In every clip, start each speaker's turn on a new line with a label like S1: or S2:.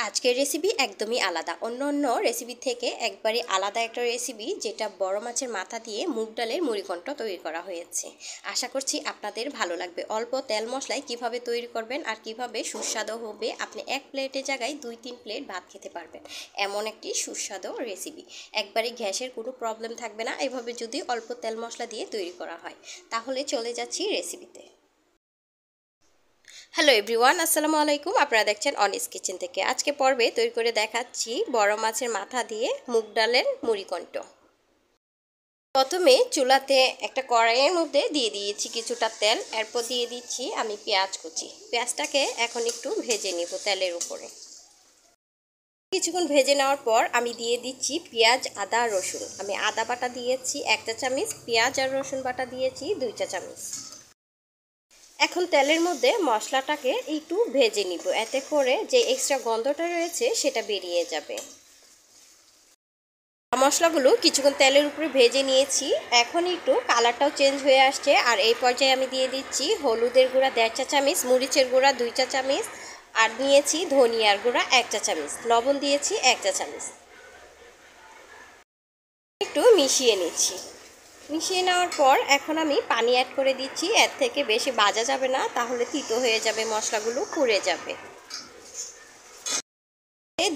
S1: আজকের রেসিপি একদমই আলাদা। অন্য রেসিপি থেকে একবারে আলাদা একটা রেসিপি, যেটা বড় মাছের মাথা দিয়ে মুগ ডালের মুড়িঘণ্ট তৈরি করা হয়েছে। আশা করছি আপনাদের ভালো লাগবে। অল্প তেল মশলায় কিভাবে তৈরি করবেন আর কিভাবে সুস্বাদু হবে, আপনি এক প্লেটের জায়গায় 2-3 প্লেট ভাত খেতে পারবেন, এমন একটি সুস্বাদু রেসিপি। একবারে গ্যাসের কোনো প্রবলেম থাকবে না এভাবে যদি অল্প তেল মশলা দিয়ে তৈরি করা হয়। তাহলে চলে যাচ্ছি রেসিপিতে। হ্যালো এভরিওয়ান, আসসালামু আলাইকুম। আপনারা দেখছেন অনিস কিচেন থেকে। আজকে পর্বে তৈরি করে দেখাচ্ছি বড় মাছের মাথা দিয়ে মুগ ডালের মুড়িঘণ্ট। প্রথমে চুলাতে একটা কড়াইয়ের মধ্যে দিয়ে দিয়েছি কিছুটা তেল, এরপর দিয়ে দিচ্ছি আমি পেঁয়াজ কুচি। পেঁয়াজটাকে এখন একটু ভেজে নিব তেলের উপরে। কিছুক্ষণ ভেজে নেওয়ার পর আমি দিয়ে দিচ্ছি পেঁয়াজ, আদা, রসুন। আমি আদা বাটা দিয়েছি 1 চা চামচ, পেঁয়াজ আর রসুন বাটা দিয়েছি 2 চা চামচ। এখন তেলের মধ্যে মশলাটাকে একটু ভেজে নিব, এতে করে যে এক্সট্রা গন্ধটা রয়েছে সেটা বেরিয়ে যাবে। মশলাগুলো কিছুক্ষণ তেলের উপরে ভেজে নিয়েছি, এখন একটু কালারটাও চেঞ্জ হয়ে আসছে। আর এই পর্যায়ে আমি দিয়ে দিচ্ছি হলুদের গুঁড়া 1.5 চা চামচ, মরিচের গুঁড়া 2 চা চামচ, আর নিয়েছি ধনিয়ার গুঁড়া 1 চা চামচ, লবণ দিয়েছি 1 চা চামচ। একটু মিশিয়ে নিচ্ছি। মিশিয়ে নেওয়ার পর এখন আমি পানি অ্যাড করে দিচ্ছি। এর থেকে বেশি ভাজা যাবে না, তাহলে তিতো হয়ে যাবে, মশলাগুলো পুড়ে যাবে।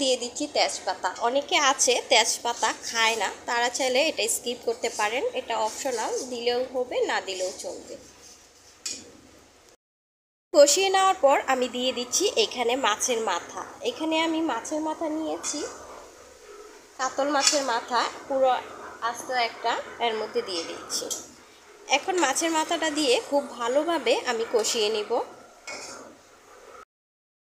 S1: দিয়ে দিচ্ছি তেজপাতা। অনেকে আছে তেজপাতা খায় না, তারা চাইলে এটা স্কিপ করতে পারেন, এটা অপশনাল, দিলেও হবে না দিলেও চলবে। কষিয়ে নেওয়ার পর আমি দিয়ে দিচ্ছি এখানে মাছের মাথা। এখানে আমি মাছের মাথা নিয়েছি, কাতল মাছের মাথা, পুরো আস্ত একটা এর মধ্যে দিয়ে দিচ্ছি। এখন মাছের মাথাটা দিয়ে খুব ভালোভাবে আমি কষিয়ে নিব।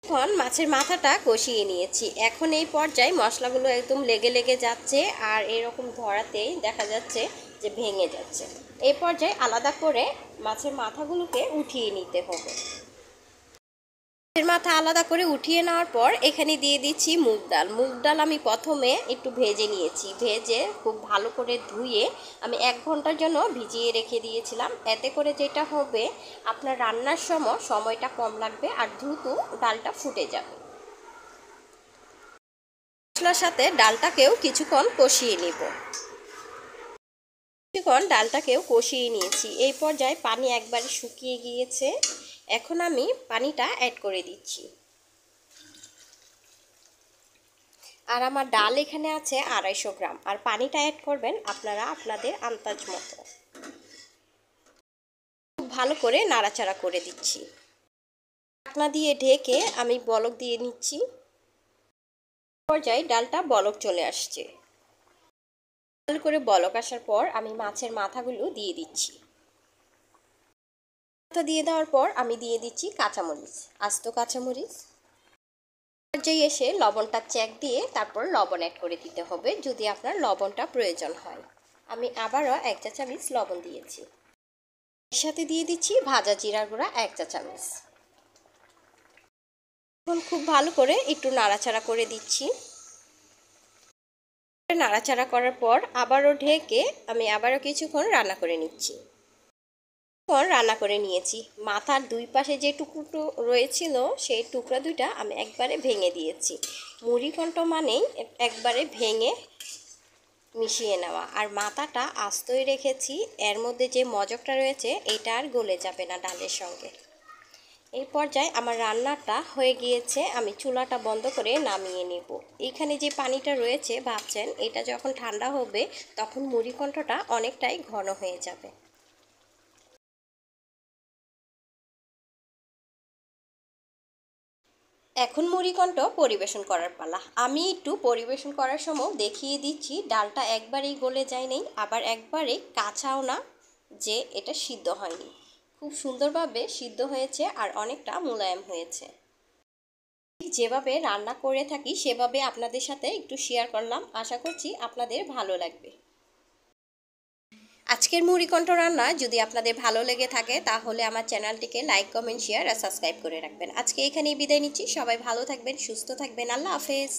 S1: এখন মাছের মাথাটা কষিয়ে নিয়েছি। এখন এই পর্যায়ে মশলাগুলো একদম লেগে যাচ্ছে, আর এরকম ধরাতেই দেখা যাচ্ছে যে ভেঙে যাচ্ছে। এই পর্যায়ে আলাদা করে মাছের মাথাগুলোকে উঠিয়ে নিতে হবে। মাছের মাথা আলাদা করে উঠিয়ে নেওয়ার পর এখানে দিয়ে দিচ্ছি মুগ ডাল। মুগ ডাল আমি প্রথমে একটু ভেজে নিয়েছি, ভেজে খুব ভালো করে ধুয়ে আমি 1 ঘন্টার জন্য ভিজিয়ে রেখে দিয়েছিলাম। এতে করে যেটা হবে, আপনার রান্নার সময়টা কম লাগবে আর দ্রুত ডালটা ফুটে যাবে। মশলার সাথে ডালটাকেও কিছুক্ষণ কষিয়ে নিব। কিছুক্ষণ ডালটাকেও কষিয়ে নিয়েছি। এই পর্যায়ে পানি একবারে শুকিয়ে গিয়েছে। এখন আমি পানিটা অ্যাড করে দিচ্ছি। আর আমার ডাল এখানে আছে 250 গ্রাম, আর পানিটা অ্যাড করবেন আপনারা আপনাদের আন্দাজ মতো। খুব ভালো করে নাড়াচাড়া করে দিচ্ছি। ঢাকনা দিয়ে ঢেকে আমি বলক দিয়ে নিচ্ছি। পর্যায়ে ডালটা বলক চলে আসছে। ভালো করে বলক আসার পর আমি মাছের মাথাগুলো দিয়ে দিচ্ছি। মাথা দিয়ে দেওয়ার পর আমি দিয়ে দিচ্ছি কাঁচামরিচ, আস্ত কাঁচামরিচ। পর্যায়ে এসে লবণটা চেক দিয়ে তারপর লবণ অ্যাড করে দিতে হবে যদি আপনার লবণটা প্রয়োজন হয়। আমি আবারও 1 চা চামচ লবণ দিয়েছি। এর সাথে দিয়ে দিচ্ছি ভাজা জিরার গুঁড়া 1 চা চামচ। এখন খুব ভালো করে একটু নাড়াচাড়া করে দিচ্ছি। নাড়াচাড়া করার পর আবারও ঢেকে আমি আবারও কিছুক্ষণ রান্না করে নিচ্ছি। রান্না করে নিয়েছি। মাথার 2 পাশে যে টুকরো রয়েছিল সেই টুকরা 2টা আমি একবারে ভেঙে দিয়েছি। মুড়িঘণ্ট মানেই একবারে ভেঙে মিশিয়ে নেওয়া। আর মাথাটা আস্তই রেখেছি, এর মধ্যে যে মজকটা রয়েছে এটা আর গলে যাবে না ডালের সঙ্গে। এই পর্যায়ে আমার রান্নাটা হয়ে গিয়েছে, আমি চুলাটা বন্ধ করে নামিয়ে নেব। এইখানে যে পানিটা রয়েছে ভাবছেন, এটা যখন ঠান্ডা হবে তখন মুড়িঘণ্টটা অনেকটাই ঘন হয়ে যাবে। এখন মুড়িঘণ্ট পরিবেশন করার পালা। আমি একটু পরিবেশন করার সময় দেখিয়ে দিচ্ছি, ডালটা একবারেই গলে যায় নাই, আবার একবারে কাঁচাও না যে এটা সিদ্ধ হয়নি। খুব সুন্দরভাবে সিদ্ধ হয়েছে আর অনেকটা মোলায়েম হয়েছে। যেভাবে রান্না করে থাকি সেভাবে আপনাদের সাথে একটু শেয়ার করলাম, আশা করছি আপনাদের ভালো লাগবে। আজকের মুড়িঘণ্ট রান্না যদি আপনাদের ভালো লেগে থাকে তাহলে আমার চ্যানেলটিকে লাইক, কমেন্ট, শেয়ার আর সাবস্ক্রাইব করে রাখবেন। আজকে এখানেই বিদায় নিচ্ছি। সবাই ভালো থাকবেন, সুস্থ থাকবেন। আল্লাহ হাফেজ।